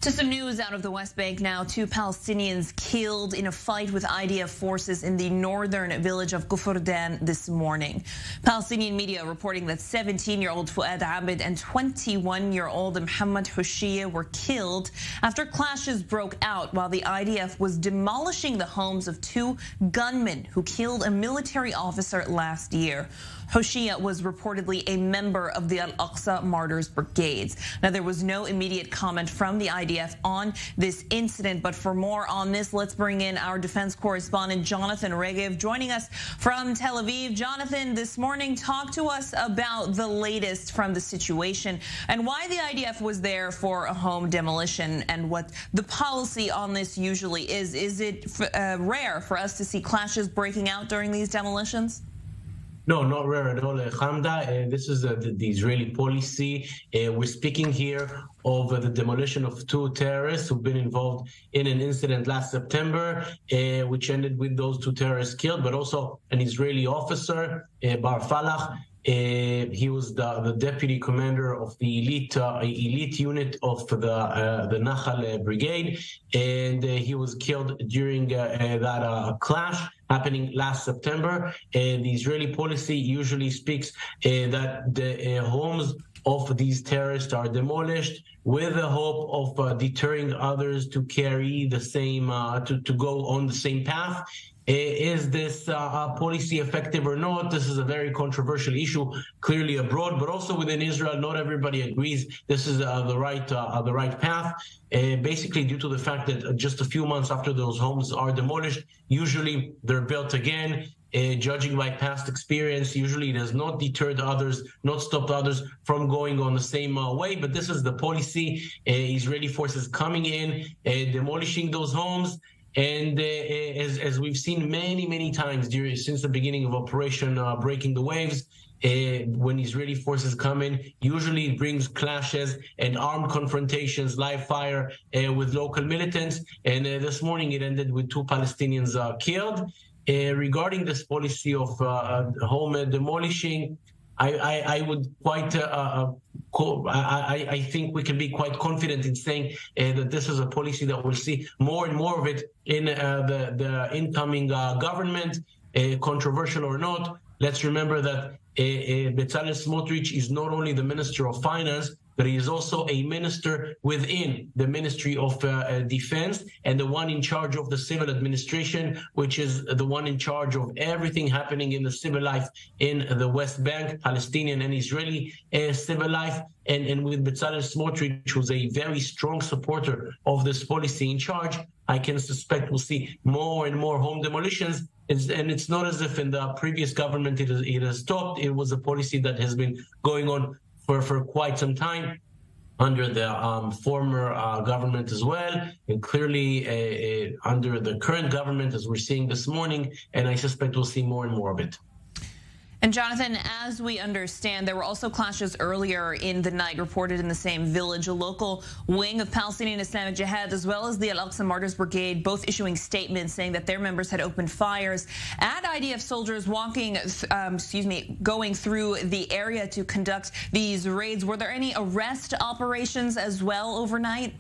To some news out of the West Bank now. 2 Palestinians killed in a fight with IDF forces in the northern village of Kufrdan this morning. Palestinian media reporting that 17-year-old Fuad Abed and 21-year-old Muhammad Hushiya were killed after clashes broke out while the IDF was demolishing the homes of 2 gunmen who killed a military officer last year. Hushiya was reportedly a member of the Al-Aqsa Martyrs Brigades. Now, there was no immediate comment from the IDF on this incident, but for more on this, let's bring in our defense correspondent, Jonathan Regev, joining us from Tel Aviv. Jonathan, this morning, talk to us about the latest from the situation and why the IDF was there for a home demolition and what the policy on this usually is. Is it rare for us to see clashes breaking out during these demolitions? No, not rare at all, Hamda. This is the Israeli policy. We're speaking here of the demolition of 2 terrorists who've been involved in an incident last September, which ended with those 2 terrorists killed, but also an Israeli officer, Bar Falah. He was the deputy commander of the elite unit of the Nahal Brigade, and he was killed during that clash happening last September. The Israeli policy usually speaks that the homes of these terrorists are demolished with the hope of deterring others to carry the same, to go on the same path. Is this policy effective or not? This is a very controversial issue, clearly abroad, but also within Israel. Not everybody agrees this is the right path. Basically, due to the fact that just a few months after those homes are demolished, usually they're built again. Judging by past experience, usually it has not deterred others, not stopped others from going on the same way. But this is the policy. Israeli forces coming in, demolishing those homes. And as we've seen many times since the beginning of Operation Breaking the Waves, when Israeli forces come in, usually it brings clashes and armed confrontations, live fire with local militants. And this morning it ended with 2 Palestinians killed. Regarding this policy of home demolishing, I would quite, I think we can be quite confident in saying that this is a policy that we'll see more and more of it in the incoming government, controversial or not. Let's remember that Bezalel Smotrich is not only the Minister of Finance, but he is also a minister within the Ministry of Defense and the one in charge of the civil administration, which is the one in charge of everything happening in the civil life in the West Bank, Palestinian and Israeli civil life. And with Bezalel Smotrich, who's a very strong supporter of this policy in charge, I can suspect we'll see more and more home demolitions. And it's not as if in the previous government it has stopped. It was a policy that has been going on for quite some time under the former government as well, and clearly under the current government, as we're seeing this morning, and I suspect we'll see more and more of it. And Jonathan, as we understand, there were also clashes earlier in the night reported in the same village. A local wing of Palestinian Islamic Jihad, as well as the Al-Aqsa Martyrs Brigade, both issuing statements saying that their members had opened fires at IDF soldiers going through the area to conduct these raids. Were there any arrest operations as well overnight?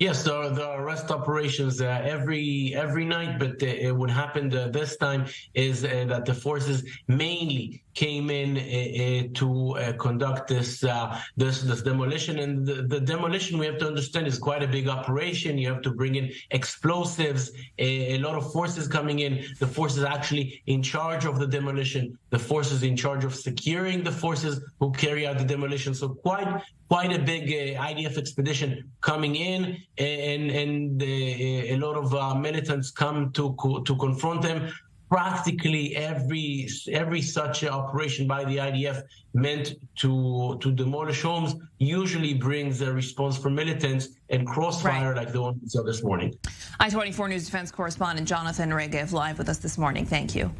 Yes, the arrest operations every night, but what happened this time is that the forces mainly came in to conduct this demolition. And the demolition, we have to understand, is quite a big operation. You have to bring in explosives, a lot of forces coming in. The forces actually in charge of the demolition, the forces in charge of securing the forces who carry out the demolition. So quite a big IDF expedition coming in, and a lot of militants come to confront them. Practically every such operation by the IDF meant to demolish homes usually brings a response from militants and crossfire like the one we saw this morning. I-24 News defense correspondent Jonathan Regev live with us this morning. Thank you.